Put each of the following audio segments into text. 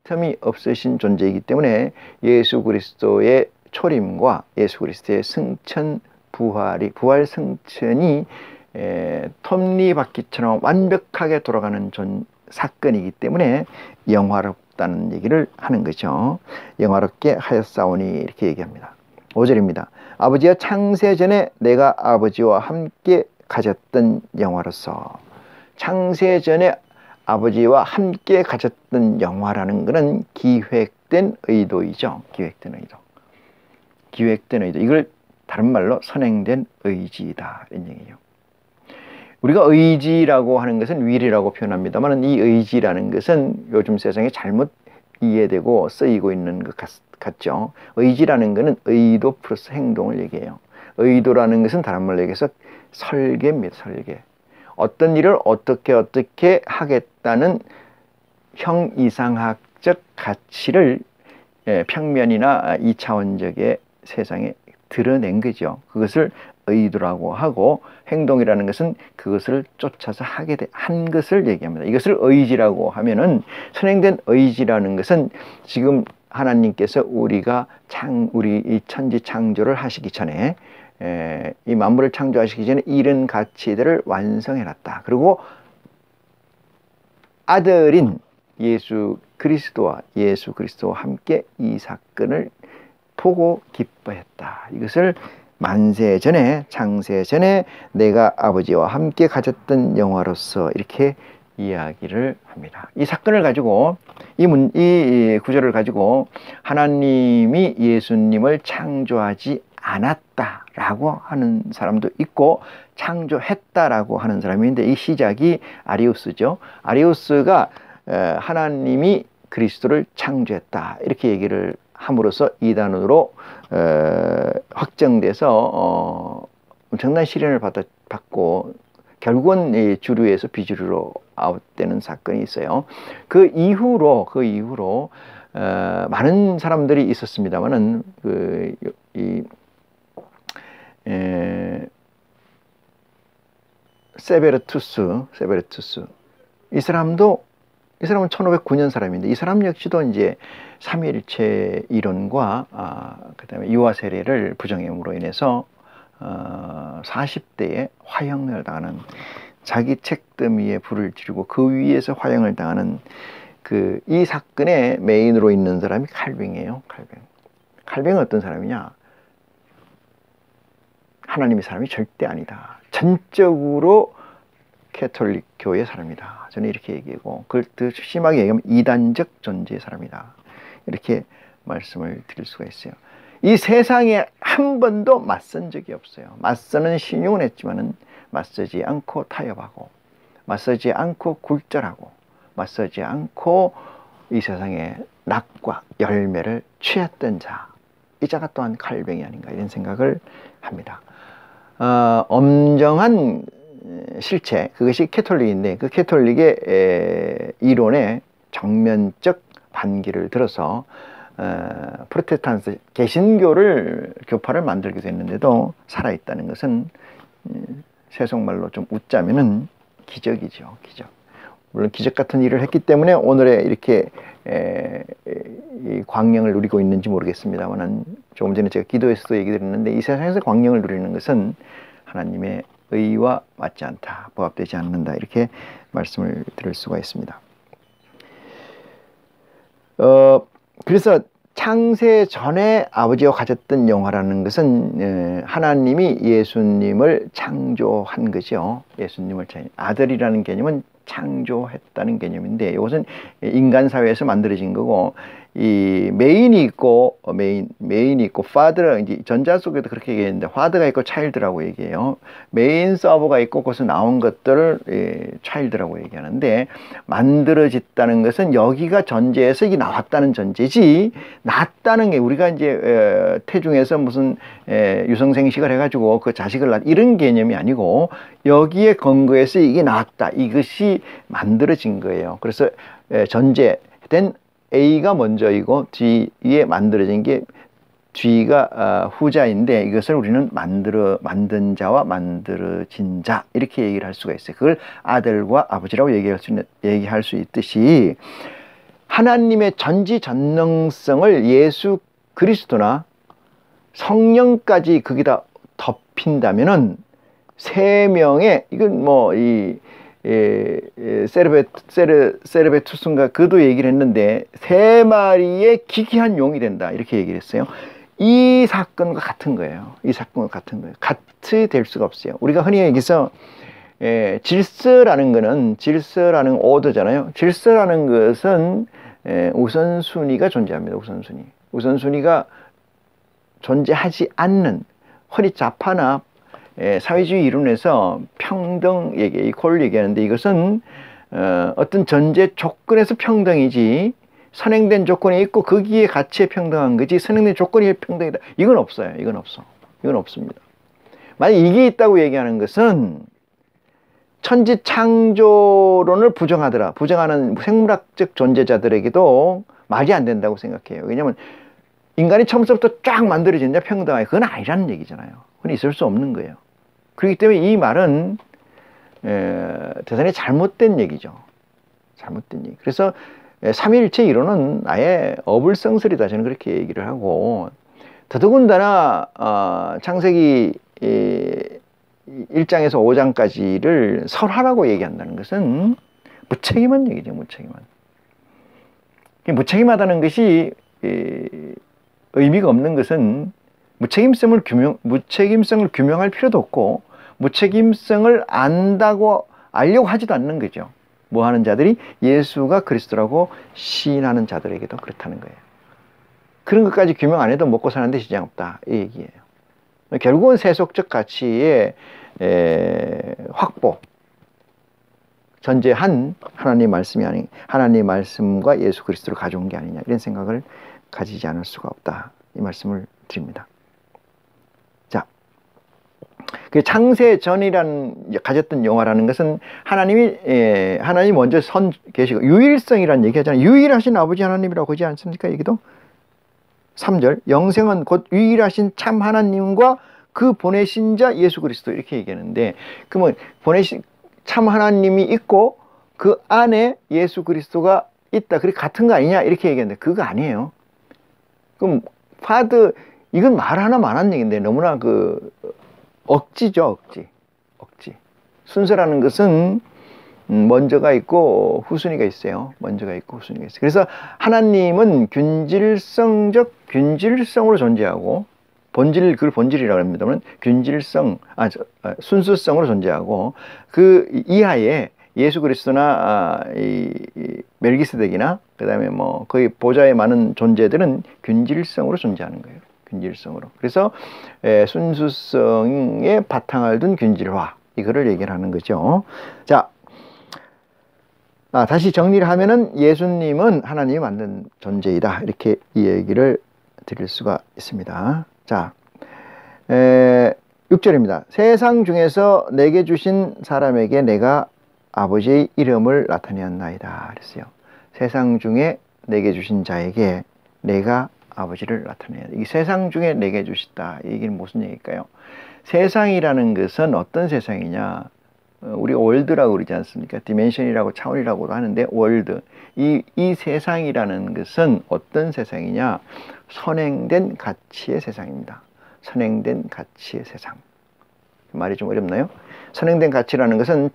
틈이 없으신 존재이기 때문에 예수 그리스도의 초림과 예수 그리스도의 승천 부활 승천이 톱니바퀴처럼 완벽하게 돌아가는 사건이기 때문에 영화롭다는 얘기를 하는 거죠. 영화롭게 하였사오니 이렇게 얘기합니다. 5절입니다. 아버지와 창세 전에 내가 아버지와 함께 가졌던 영화로서. 창세 전에 아버지와 함께 가졌던 영화라는 것은 기획된 의도이죠. 기획된 의도. 이걸 다른 말로 선행된 의지이다 이런 얘기예요. 우리가 의지라고 하는 것은 will이라고 표현합니다만 이 의지라는 것은 요즘 세상에 잘못 이해되고 쓰이고 있는 것 같죠. 의지라는 것은 의도 플러스 행동을 얘기해요. 의도라는 것은 다른 말로 얘기해서 설계입니다. 설계. 어떤 일을 어떻게 하겠다는 형이상학적 가치를 평면이나 2차원적의 세상에 드러낸 거죠. 그것을 의도라고 하고 행동이라는 것은 그것을 쫓아서 한 것을 얘기합니다. 이것을 의지라고 하면은 선행된 의지라는 것은 지금 하나님께서 우리 이 천지 창조를 하시기 전에 이 만물을 창조하시기 전에 이런 가치들을 완성해놨다. 그리고 아들인 예수 그리스도와 함께 이 사건을 보고 기뻐했다. 이것을 만세 전에 창세 전에 내가 아버지와 함께 가졌던 영화로서 이렇게 이야기를 합니다. 이 사건을 가지고 이 구절을 가지고 하나님이 예수님을 창조하지 않았다라고 하는 사람도 있고 창조했다라고 하는 사람이 있는데 이 시작이 아리우스죠. 아리우스가 하나님이 그리스도를 창조했다 이렇게 얘기를 함으로써 이단으로 확정돼서 엄청난 시련을 받고 결국은 주류에서 비주류로 아웃되는 사건이 있어요. 그 이후로 많은 사람들이 있었습니다만은 세베르투스 이 사람은 1509년 사람인데 이 사람 역시도 이제 삼위일체 이론과 그다음에 유아 세례를 부정함으로 인해서 40대에 화형을 당하는, 자기 책더미에 불을 지르고 그 위에서 화형을 당하는 이 사건의 메인으로 있는 사람이 칼뱅이에요. 칼뱅은 어떤 사람이냐? 하나님의 사람이 절대 아니다. 전적으로 캐톨릭 교의 사람이다. 저는 이렇게 얘기하고, 그걸 더 심하게 얘기하면 이단적 존재의 사람이다. 이렇게 말씀을 드릴 수가 있어요. 이 세상에 한 번도 맞선 적이 없어요. 맞서는 신용은 했지만은 맞서지 않고 타협하고, 맞서지 않고 굴절하고, 맞서지 않고 이 세상에 낙과 열매를 취했던 자, 이 자가 또한 칼뱅이 아닌가 이런 생각을 합니다. 엄정한 실체, 그것이 캐톨릭인데 그 캐톨릭의 이론에 정면적 반기를 들어서 프로테스탄트 개신교를 교파를 만들게 됐는데도 살아있다는 것은 세속말로 좀 웃자면은 기적이죠. 기적. 물론 기적 같은 일을 했기 때문에 오늘의 이렇게 이 광명을 누리고 있는지 모르겠습니다만, 조금 전에 제가 기도에서도 얘기 드렸는데 이 세상에서 광명을 누리는 것은 하나님의 의와 맞지 않다, 부합되지 않는다, 이렇게 말씀을 드릴 수가 있습니다. 그래서 창세 전에 아버지와 가졌던 영화라는 것은 하나님이 예수님을 창조한 거죠. 예수님을 아들이라는 개념은 창조했다는 개념인데, 이것은 인간 사회에서 만들어진 거고, 이 메인이 있고 father, 이제 전자 속에도 그렇게 얘기했는데 father가 있고 child라고 얘기해요. 메인 서버가 있고 거기서 나온 것들을 child라고 얘기하는데, 만들어졌다는 것은 여기가 전제에서 이게 나왔다는 전제지, 낳았다는 게 우리가 이제 태중에서 무슨 유성생식을 해가지고 그 자식을 낳, 이런 개념이 아니고 여기에 근거해서 이게 나왔다, 이것이 만들어진 거예요. 그래서 전제된 A가 먼저이고 뒤에 만들어진 게 G가 후자인데, 이것을 우리는 만든 자와 만들어진 자 이렇게 얘기를 할 수가 있어요. 그걸 아들과 아버지라고 얘기할 수 있듯이 하나님의 전지전능성을 예수 그리스도나 성령까지 거기다 덮인다면은 세 명의, 이건 뭐 이 세르베투스인가 그도 얘기를 했는데, 세 마리의 기괴한 용이 된다 이렇게 얘기를 했어요. 이 사건과 같은 거예요. 이 사건과 같은 거예요. 같이 될 수가 없어요. 우리가 흔히 얘기해서 질서라는 거는, 질서라는 오더잖아요. 질서라는 것은 우선순위가 존재합니다. 우선순위가 존재하지 않는, 흔히 좌파나 사회주의 이론에서 평등 얘기, 이퀄 얘기하는데, 이것은 어떤 전제 조건에서 평등이지, 선행된 조건이 있고 거기에 가치에 평등한 거지, 선행된 조건이 평등이다, 이건 없어요. 이건 없습니다. 만약 이게 있다고 얘기하는 것은 천지 창조론을 부정하는 생물학적 존재자들에게도 말이 안 된다고 생각해요. 왜냐하면 인간이 처음부터 쫙 만들어진다 평등하게, 그건 아니라는 얘기잖아요. 그건 있을 수 없는 거예요. 그렇기 때문에 이 말은 대단히 잘못된 얘기죠. 잘못된 얘기. 그래서 삼위일체 이론은 아예 어불성설이다, 저는 그렇게 얘기를 하고, 더더군다나 창세기 1장에서 5장까지를 설화라고 얘기한다는 것은 무책임한 얘기죠. 무책임하다는 것이 의미가 없는 것은 무책임성을 규명할 필요도 없고, 무책임성을 알려고 하지도 않는 거죠. 뭐 하는 자들이 예수가 그리스도라고 시인하는 자들에게도 그렇다는 거예요. 그런 것까지 규명 안 해도 먹고 사는데 지장 없다, 이 얘기예요. 결국은 세속적 가치의 확보, 전제한 하나님 말씀이 아닌, 하나님 말씀과 예수 그리스도를 가져온 게 아니냐, 이런 생각을 가지지 않을 수가 없다, 이 말씀을 드립니다. 자, 그 창세 전이란 가졌던 영화라는 것은 하나님이 먼저 계시고, 유일성이라는 얘기 하잖아요. 유일하신 아버지 하나님이라고 하지 않습니까? 여기도 3절, 영생은 곧 유일하신 참 하나님과 그 보내신 자 예수 그리스도, 이렇게 얘기하는데, 그러면 보내신 참 하나님이 있고 그 안에 예수 그리스도가 있다, 그게 같은 거 아니냐, 이렇게 얘기하는데 그거 아니에요. 그럼 이건 말 하나만 얘기인데 너무나 억지죠. 억지. 순서라는 것은 먼저가 있고 후순위가 있어요. 그래서 하나님은 균질성으로 존재하고, 그걸 본질이라고 합니다만, 순수성으로 존재하고, 그 이하에 예수 그리스도나 멜기세덱이나 그다음에 뭐 거의 보좌에 많은 존재들은 균질성으로 존재하는 거예요. 균질성으로. 그래서 순수성에 바탕을 둔 균질화, 이거를 얘기를 하는 거죠. 자, 다시 정리를 하면은 예수님은 하나님이 만든 존재이다, 이렇게 이 얘기를 드릴 수가 있습니다. 자, 6절입니다. 세상 중에서 내게 주신 사람에게 내가 아버지의 이름을 나타내었나이다, 그랬어요. 세상 중에 내게 주신 자에게 내가 아버지를 나타내야 돼. 이 세상 중에 내게 주셨다, 이 얘기는 무슨 얘기일까요? 세상이라는 것은 어떤 세상이냐, 우리 월드라고 그러지 않습니까? 디멘션이라고, 차원이라고도 하는데, 월드, 이 세상이라는 것은 어떤 세상이냐, 선행된 가치의 세상입니다. 선행된 가치의 세상. 말이 좀 어렵나요? 선행된 가치라는 것은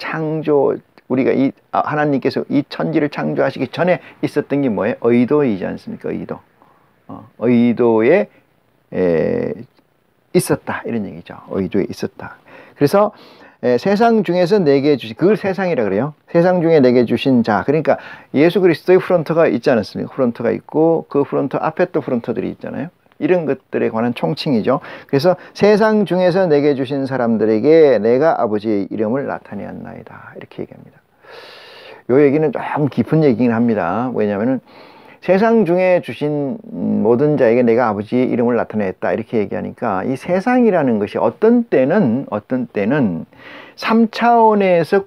우리가 하나님께서 이 천지를 창조하시기 전에 있었던 게 뭐예요? 의도이지 않습니까? 의도에 있었다, 이런 얘기죠. 의도에 있었다. 그래서 세상 중에서 내게 주신, 그걸 세상이라 그래요. 세상 중에 내게 주신 자, 그러니까 예수 그리스도의 프론트가 있지 않았습니까? 프론트가 있고 그 프론트 앞에 또 프론트들이 있잖아요. 이런 것들에 관한 총칭이죠. 그래서 세상 중에서 내게 주신 사람들에게 내가 아버지의 이름을 나타내었나이다, 이렇게 얘기합니다. 이 얘기는 좀 깊은 얘기긴 합니다. 왜냐하면 세상 중에 주신 모든 자에게 내가 아버지의 이름을 나타냈다, 이렇게 얘기하니까, 이 세상이라는 것이 어떤 때는 3차원에서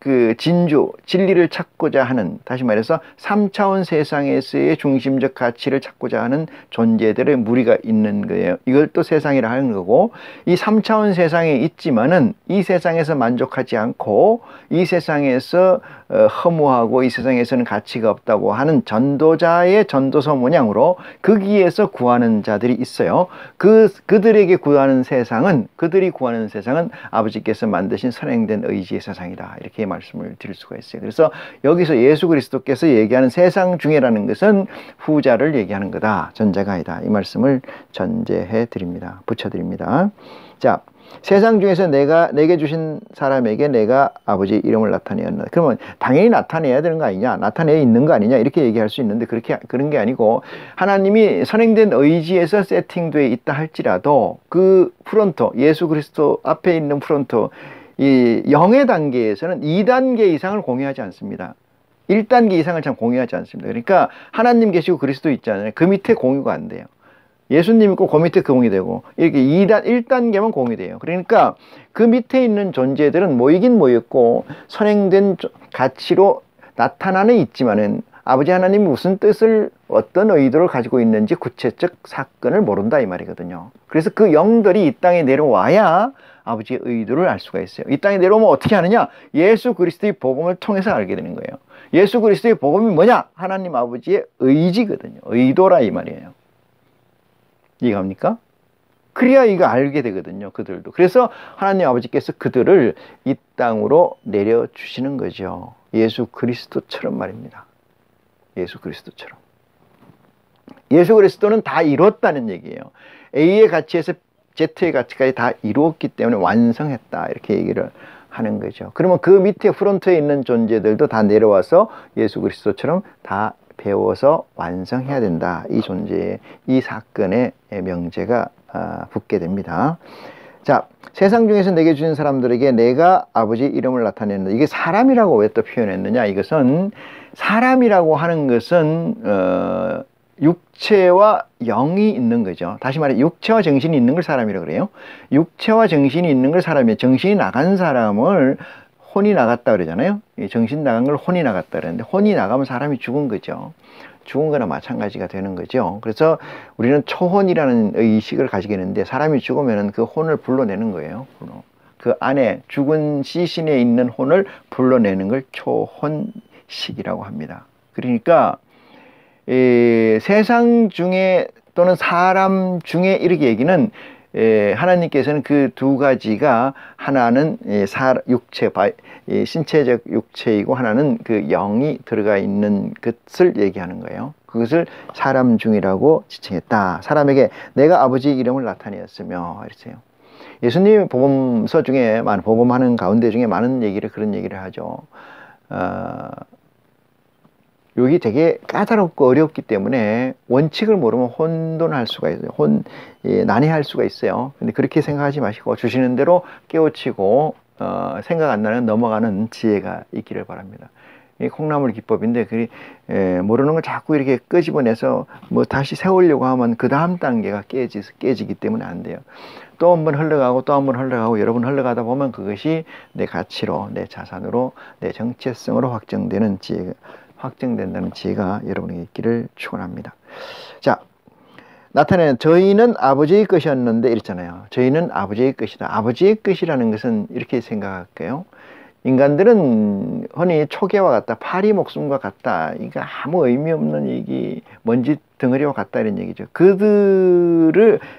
그 진주, 진리를 찾고자 하는, 다시 말해서 3차원 세상에서의 중심적 가치를 찾고자 하는 존재들의 무리가 있는 거예요. 이걸 또 세상이라 하는 거고, 이 3차원 세상에 있지만은 이 세상에서 만족하지 않고 이 세상에서 허무하고 이 세상에서는 가치가 없다고 하는 전도자의 전도서 모양으로 거기에서 구하는 자들이 있어요. 그들이 구하는 세상은 아버지께서 만드신 선행된 의지의 세상이다, 이렇게 말씀을 드릴 수가 있어요. 그래서 여기서 예수 그리스도께서 얘기하는 세상 중에라는 것은 후자를 얘기하는 거다, 전자가 아니다, 이 말씀을 전제해 드립니다. 붙여드립니다. 자, 세상 중에서 내게 주신 사람에게 내가 아버지 이름을 나타내었나. 그러면 당연히 나타내야 되는 거 아니냐, 나타내야 있는 거 아니냐, 이렇게 얘기할 수 있는데 그런 게 아니고, 하나님이 선행된 의지에서 세팅되어 있다 할지라도 그 프론토, 예수 그리스도 앞에 있는 프론토, 이 영의 단계에서는 2단계 이상을 공유하지 않습니다. 1단계 이상을 참 공유하지 않습니다. 그러니까 하나님 계시고 그리스도 있잖아요. 그 밑에 공유가 안 돼요. 예수님 있고 그 밑에 공유되고, 이렇게 1단계만 공유돼요. 그러니까 그 밑에 있는 존재들은 모이긴 모였고 선행된 가치로 나타나는 있지만은 아버지 하나님이 무슨 뜻을, 어떤 의도를 가지고 있는지 구체적 사건을 모른다, 이 말이거든요. 그래서 그 영들이 이 땅에 내려와야 아버지의 의도를 알 수가 있어요. 이 땅에 내려오면 어떻게 하느냐? 예수 그리스도의 복음을 통해서 알게 되는 거예요. 예수 그리스도의 복음이 뭐냐? 하나님 아버지의 의지거든요. 의도라, 이 말이에요. 이해갑니까? 그래야 이거 알게 되거든요, 그들도. 그래서 하나님 아버지께서 그들을 이 땅으로 내려주시는 거죠. 예수 그리스도처럼 말입니다. 예수 그리스도처럼. 예수 그리스도는 다 이뤘다는 얘기예요. A의 가치에서 Z의 가치까지 다 이루었기 때문에 완성했다, 이렇게 얘기를 하는 거죠. 그러면 그 밑에 프론트에 있는 존재들도 다 내려와서 예수 그리스도처럼 다 배워서 완성해야 된다. 이 존재의, 이 사건의 명제가 붙게 됩니다. 자, 세상 중에서 내게 주신 사람들에게 내가 아버지 이름을 나타냈는데, 이게 사람이라고 왜 또 표현했느냐? 이것은, 사람이라고 하는 것은 육체와 영이 있는 거죠. 다시 말해 육체와 정신이 있는 걸 사람이라고 그래요. 육체와 정신이 있는 걸 사람이에요. 정신이 나간 사람을 혼이 나갔다 그러잖아요. 정신 나간 걸 혼이 나갔다 그러는데, 혼이 나가면 사람이 죽은 거죠. 죽은 거나 마찬가지가 되는 거죠. 그래서 우리는 초혼이라는 의식을 가지겠는데, 사람이 죽으면 그 혼을 불러내는 거예요. 그 안에 죽은 시신에 있는 혼을 불러내는 걸 초혼식이라고 합니다. 그러니까 세상 중에 또는 사람 중에, 이렇게 얘기는 하나님께서는 그 두 가지가, 하나는 육체, 신체적 육체이고 하나는 그 영이 들어가 있는 것을 얘기하는 거예요. 그것을 사람 중이라고 지칭했다. 사람에게 내가 아버지 이름을 나타내었으며, 이랬어요. 예수님 복음서 중에, 복음하는 가운데 중에 많은 그런 얘기를 하죠. 여기 되게 까다롭고 어렵기 때문에 원칙을 모르면 혼돈할 수가 있어요. 난해할 수가 있어요. 근데 그렇게 생각하지 마시고 주시는 대로 깨우치고 생각 안 나는 넘어가는 지혜가 있기를 바랍니다. 이 콩나물 기법인데, 모르는 걸 자꾸 이렇게 끄집어내서 뭐 다시 세우려고 하면 그 다음 단계가 깨지기 때문에 안 돼요. 또 한 번 흘러가고 또 한 번 흘러가고 여러 번 흘러가다 보면 그것이 내 가치로, 내 자산으로, 내 정체성으로 확정된다는 지혜가 여러분에게 있기를 축원합니다. 자, 나타내는 저희는 아버지의 것이었는데, 이랬잖아요. 저희는 아버지의 것이다. 아버지의 것이라는 것은 이렇게 생각할게요. 인간들은 흔히 초계와 같다, 파리 목숨과 같다, 이거 아무 의미 없는 얘기, 먼지 덩어리와 같다, 이런 얘기죠.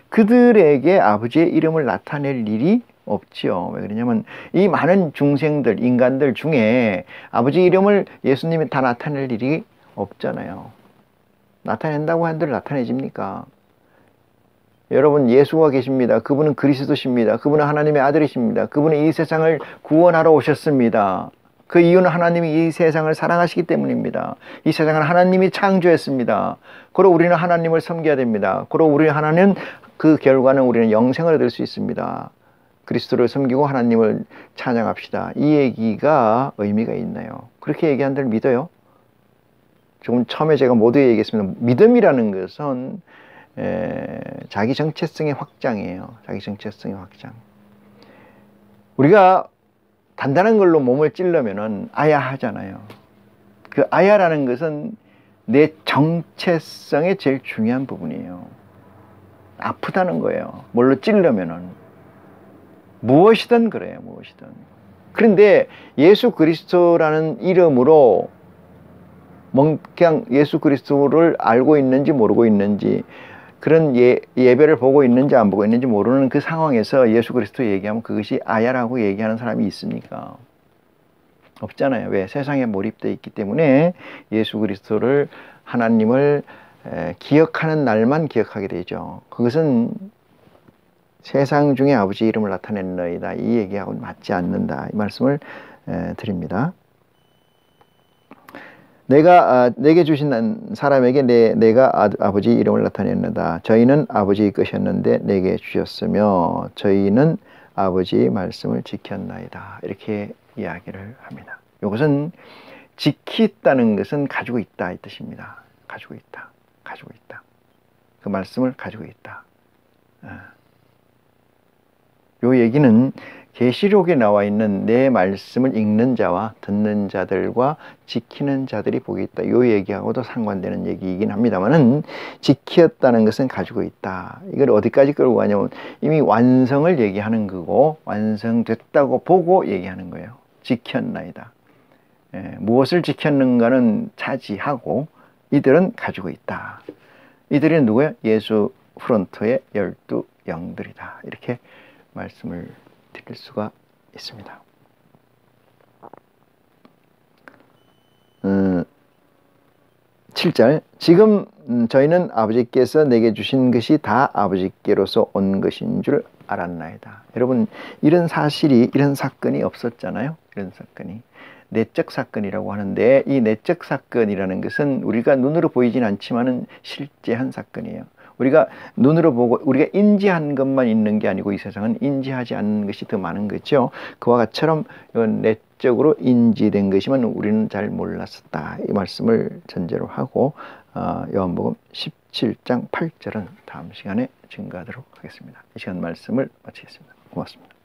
그들에게 아버지의 이름을 나타낼 일이 없지요. 왜 그러냐면 이 많은 중생들, 인간들 중에 아버지 이름을 예수님이 다 나타낼 일이 없잖아요. 나타낸다고 한들 나타내집니까? 여러분, 예수가 계십니다. 그분은 그리스도십니다. 그분은 하나님의 아들이십니다. 그분은 이 세상을 구원하러 오셨습니다. 그 이유는 하나님이 이 세상을 사랑하시기 때문입니다. 이 세상을 하나님이 창조했습니다. 그리고 우리는 하나님을 섬겨야 됩니다. 그리고 우리 하나님, 그 결과는 우리는 영생을 얻을 수 있습니다. 그리스도를 섬기고 하나님을 찬양합시다. 이 얘기가 의미가 있나요? 그렇게 얘기한들 믿어요? 조금 처음에 제가 모두에 얘기했습니다. 믿음이라는 것은 자기 정체성의 확장이에요. 자기 정체성의 확장. 우리가 단단한 걸로 몸을 찔러면은 아야하잖아요. 그 아야라는 것은 내 정체성의 제일 중요한 부분이에요. 아프다는 거예요. 뭘로 찔러면은. 무엇이든 그래요, 무엇이든. 그런데 예수 그리스도라는 이름으로 그냥 예수 그리스도를 알고 있는지 모르고 있는지, 그런 예배를 보고 있는지 안 보고 있는지 모르는 그 상황에서 예수 그리스도 얘기하면 그것이 아야라고 얘기하는 사람이 있습니까? 없잖아요. 왜? 세상에 몰입되어 있기 때문에 예수 그리스도를, 하나님을 기억하는 날만 기억하게 되죠. 그것은 세상 중에 아버지 이름을 나타냈너이다, 이 얘기하고는 맞지 않는다, 이 말씀을 드립니다. 내게 주신 사람에게 내가 아버지 이름을 나타냈느다. 저희는 아버지 것이었는데 내게 주셨으며 저희는 아버지의 말씀을 지켰나이다. 이렇게 이야기를 합니다. 이것은 지키다는 것은 가지고 있다 이 뜻입니다. 가지고 있다. 가지고 있다. 그 말씀을 가지고 있다. 이 얘기는 계시록에 나와 있는 내 말씀을 읽는 자와 듣는 자들과 지키는 자들이 복이 있다, 이 얘기하고도 상관되는 얘기이긴 합니다만은, 지켰다는 것은 가지고 있다. 이걸 어디까지 끌고 가냐면 이미 완성을 얘기하는 거고, 완성됐다고 보고 얘기하는 거예요. 지켰나이다. 무엇을 지켰는가는 차지하고 이들은 가지고 있다. 이들은 누구예요? 예수 프론트의 12영들이다. 이렇게 말씀을 드릴 수가 있습니다. 7절, 지금 저희는 아버지께서 내게 주신 것이 다 아버지께로서 온 것인 줄 알았나이다. 여러분, 이런 사실이, 이런 사건이 없었잖아요. 이런 사건이 내적 사건이라고 하는데, 이 내적 사건이라는 것은 우리가 눈으로 보이진 않지만은 실제한 사건이에요. 우리가 눈으로 보고 우리가 인지한 것만 있는 게 아니고 이 세상은 인지하지 않는 것이 더 많은 거죠. 그와 같처럼 내적으로 인지된 것이면 우리는 잘 몰랐었다, 이 말씀을 전제로 하고 요한복음 17장 8절은 다음 시간에 증거하도록 하겠습니다. 이 시간 말씀을 마치겠습니다. 고맙습니다.